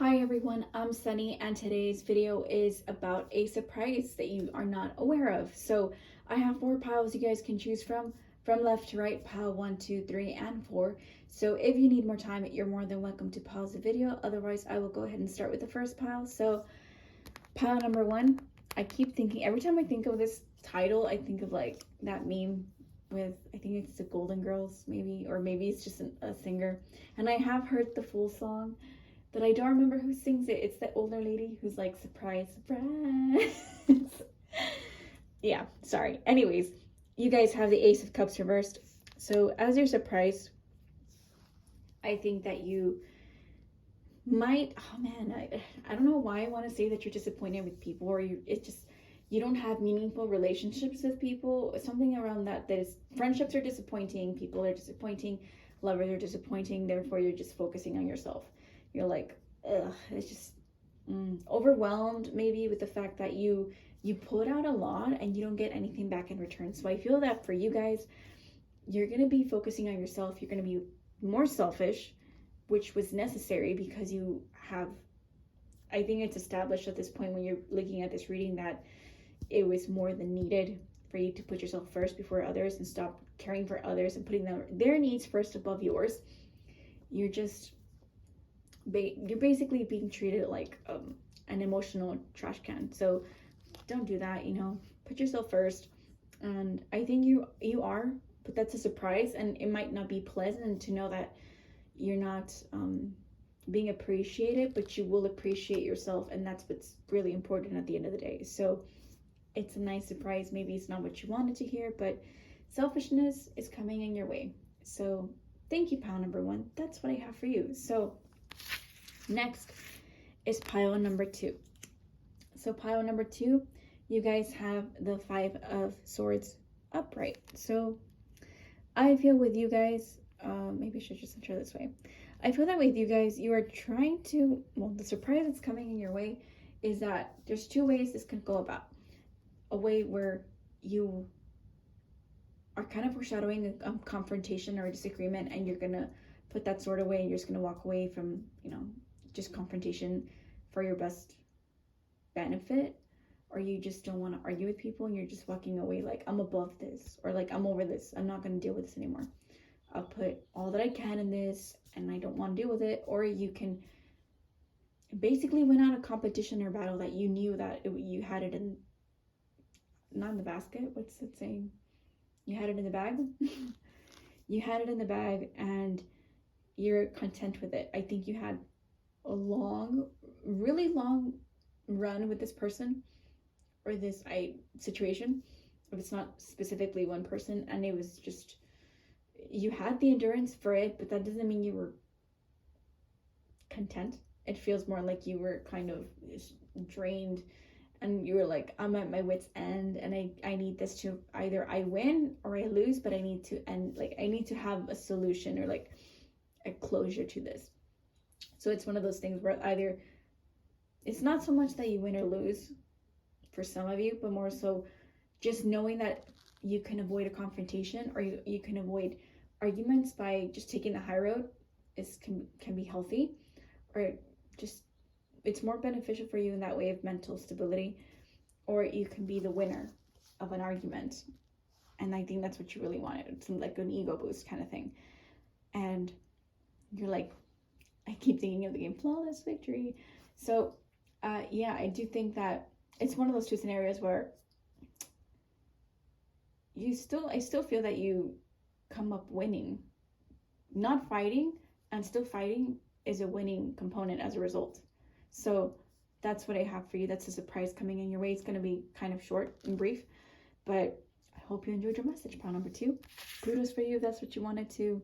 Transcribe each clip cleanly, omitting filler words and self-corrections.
Hi everyone, I'm Sunny and today's video is about a surprise that you are not aware of. So I have 4 piles you guys can choose from left to right, pile 1, 2, 3, and 4. So if you need more time, you're more than welcome to pause the video. Otherwise, I will go ahead and start with the first pile. So pile number 1, I keep thinking, every time I think of this title, I think of like that meme with, I think it's the Golden Girls maybe, or maybe it's just a singer. And I have heard the full song, but I don't remember who sings it. It's that older lady who's like, surprise, surprise. Yeah, sorry. Anyways, you guys have the Ace of Cups reversed. So as your surprise, I think that you might, oh man, I don't know why I want to say that you're disappointed with people, or you don't have meaningful relationships with people. Something around that is, friendships are disappointing, people are disappointing, lovers are disappointing, therefore you're just focusing on yourself. You're like, ugh, it's just overwhelmed maybe with the fact that you put out a lot and you don't get anything back in return. So I feel that for you guys, you're going to be focusing on yourself. You're going to be more selfish, which was necessary because you have, I think it's established at this point when you're looking at this reading that it was more than needed for you to put yourself first before others and stop caring for others and putting their needs first above yours. You're basically being treated like an emotional trash can. So don't do that, put yourself first. And I think you are, but that's a surprise, and it might not be pleasant to know that you're not being appreciated, but you will appreciate yourself, and that's what's really important at the end of the day. So it's a nice surprise. Maybe it's not what you wanted to hear, but selfishness is coming in your way. So thank you, pile number 1. That's what I have for you. So next is pile number 2. So pile number 2, you guys have the 5 of Swords upright. So I feel with you guys, maybe I should just enter this way. I feel that with you guys, you are trying to, well, the surprise that's coming in your way is that there's 2 ways this can go about. A way where you are kind of foreshadowing a confrontation or a disagreement, and you're gonna put that sword away and you're just gonna walk away from, just confrontation for your best benefit, or you just don't want to argue with people and you're just walking away like, I'm above this, or like, I'm over this, I'm not going to deal with this anymore, I'll put all that I can in this and I don't want to deal with it. Or you can basically win out a competition or battle that you knew that you had it in, not in the basket, what's it saying, you had it in the bag. You had it in the bag and you're content with it. I think you had a really long run with this person or this situation, if it's not specifically one person, and it was just, you had the endurance for it, but that doesn't mean you were content. It feels more like you were kind of drained and you were like, I'm at my wit's end and I need this to, either I win or I lose, but I need to end, like I need to have a solution or like a closure to this. So it's one of those things where either it's not so much that you win or lose for some of you, but more so just knowing that you can avoid a confrontation, or you can avoid arguments by just taking the high road can be healthy, or just it's more beneficial for you in that way of mental stability. Or you can be the winner of an argument, and I think that's what you really wanted. It's like an ego boost kind of thing, and you're like, I keep thinking of the game Flawless Victory. So yeah, I do think that it's one of those 2 scenarios where I still feel that you come up winning. Not fighting and still fighting is a winning component as a result. So that's what I have for you. That's a surprise coming in your way. It's going to be kind of short and brief, but I hope you enjoyed your message, pile number 2. Kudos for you if that's what you wanted to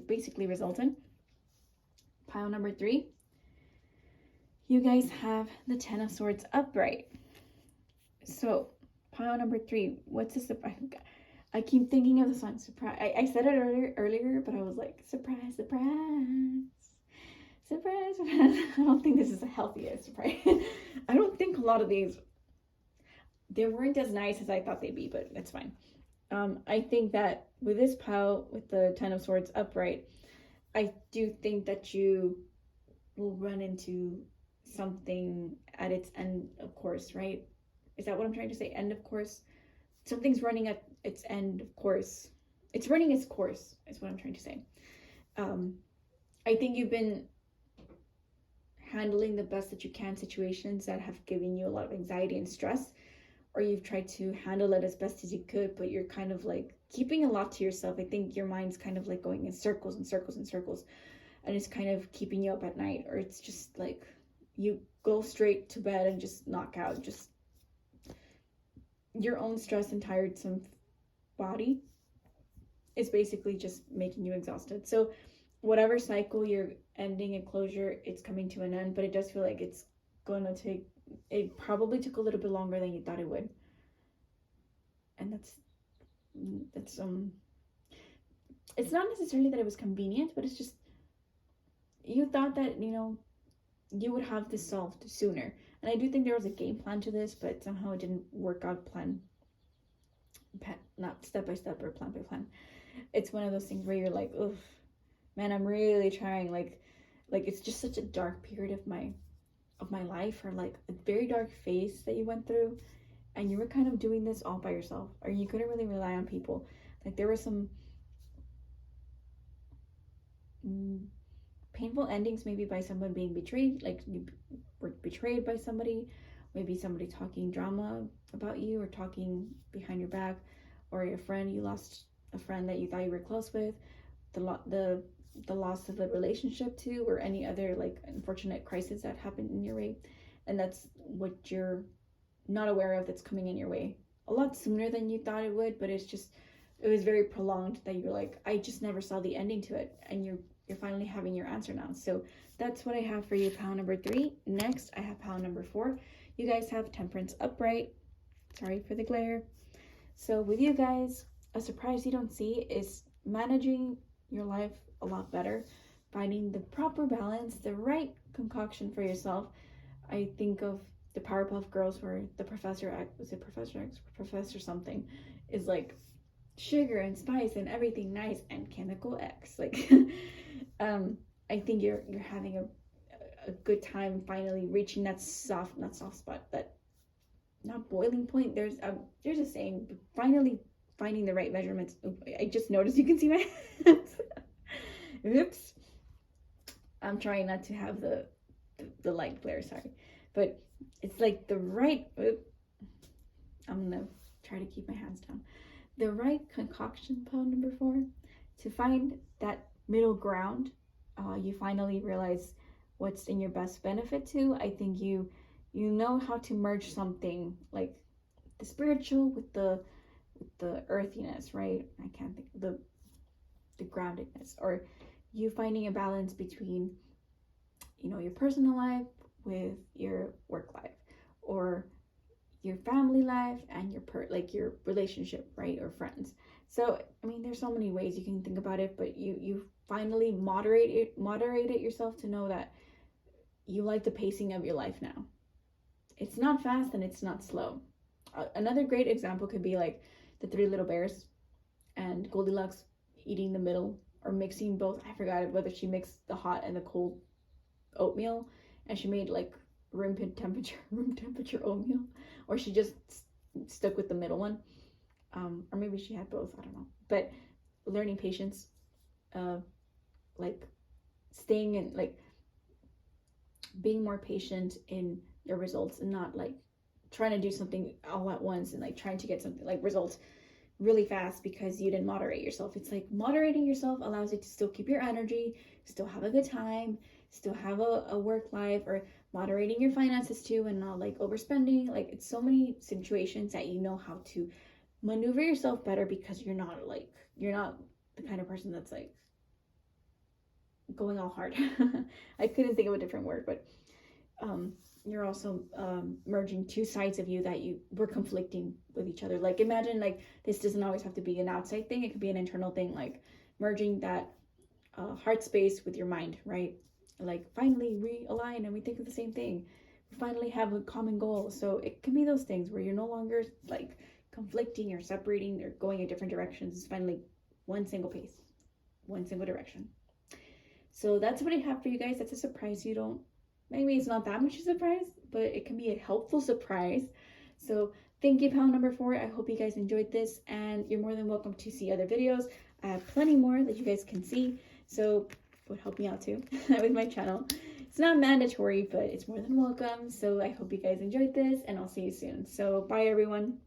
basically result in. Pile number 3, you guys have the 10 of Swords upright. So pile number 3, what's the surprise? I keep thinking of the song Surprise. I said it earlier, but I was like, surprise, surprise, surprise, surprise. I don't think this is a healthy surprise. I don't think a lot of these, they weren't as nice as I thought they'd be, but that's fine. I think that with this pile, with the 10 of Swords upright, I do think that you will run into something at its end of course, right? Is that what I'm trying to say? End of course. Something's running at its end of course. It's running its course, is what I'm trying to say. Um, I think you've been handling the best that you can situations that have given you a lot of anxiety and stress, or you've tried to handle it as best as you could, but you're kind of like keeping a lot to yourself. I think your mind's kind of like going in circles and circles and circles, and it's kind of keeping you up at night, or it's just like you go straight to bed and just knock out just your own stress and tiresome body is basically just making you exhausted. So whatever cycle you're ending a closure, it's coming to an end, but it does feel like it's gonna take, it probably took a little bit longer than you thought it would. And that's it's not necessarily that it was convenient, but it's just you thought that, you know, you would have this solved sooner. And I do think there was a game plan to this, but somehow it didn't work out not step by step or plan by plan. It's one of those things where you're like, oh man, I'm really trying, like it's just such a dark period of my life, or like a very dark phase that you went through, and you were kind of doing this all by yourself, or you couldn't really rely on people. Like there were some painful endings, maybe by someone being betrayed, like you were betrayed by somebody, maybe somebody talking drama about you or talking behind your back, or your friend, you lost a friend that you thought you were close with, the loss of a relationship too, or any other like unfortunate crisis that happened in your way, and that's what you're not aware of that's coming in your way a lot sooner than you thought it would, but it was very prolonged that you're like, I just never saw the ending to it, and you're finally having your answer now. So that's what I have for you, pile number 3. Next, I have pile number 4. You guys have Temperance upright. Sorry for the glare. So with you guys, a surprise you don't see is managing your life a lot better, finding the proper balance, the right concoction for yourself. I think of the Powerpuff Girls where the Professor X, was it Professor X, Professor something, is like sugar and spice and everything nice and chemical X. Like, I think you're having a good time finally reaching that not soft spot, that not boiling point. There's a saying, but finally finding the right measurements. I just noticed you can see my hands. Oops. I'm trying not to have the light glare, sorry. But it's like the right, I'm gonna try to keep my hands down. The right concoction, pile number 4, to find that middle ground. You finally realize what's in your best benefit to. I think you know how to merge something like the spiritual with the earthiness, right? I can't think the groundedness, or you finding a balance between, you know, your personal life with your work life, or your family life and your relationship, right, or friends. So I mean, there's so many ways you can think about it, but you finally moderate it yourself to know that you like the pacing of your life now. It's not fast and it's not slow. Another great example could be like the 3 Little Bears and Goldilocks eating the middle, or mixing both. I forgot whether she mixed the hot and the cold oatmeal, and she made like room temperature oatmeal, or she just stuck with the middle one, or maybe she had both, I don't know. But learning patience, like staying in, like being more patient in your results, and not like trying to do something all at once and like trying to get something like results really fast because you didn't moderate yourself. It's like moderating yourself allows you to still keep your energy, still have a good time, still have a work life, or moderating your finances too, and not like overspending. Like, it's so many situations that you know how to maneuver yourself better, because you're not the kind of person that's like going all hard. I couldn't think of a different word, but you're also merging 2 sides of you that you were conflicting with each other. Like, imagine, like, this doesn't always have to be an outside thing, it could be an internal thing, like merging that heart space with your mind, right? Like, finally realign and we think of the same thing, we finally have a common goal. So it can be those things where you're no longer like conflicting or separating or going in different directions. It's finally one single pace, one single direction. So that's what I have for you guys. That's a surprise. You don't, maybe it's not that much of a surprise, but it can be a helpful surprise. So thank you, pal number 4. I hope you guys enjoyed this, and you're more than welcome to see other videos. I have plenty more that you guys can see, so it would help me out too with my channel. It's not mandatory, but it's more than welcome. So I hope you guys enjoyed this, and I'll see you soon. So bye, everyone.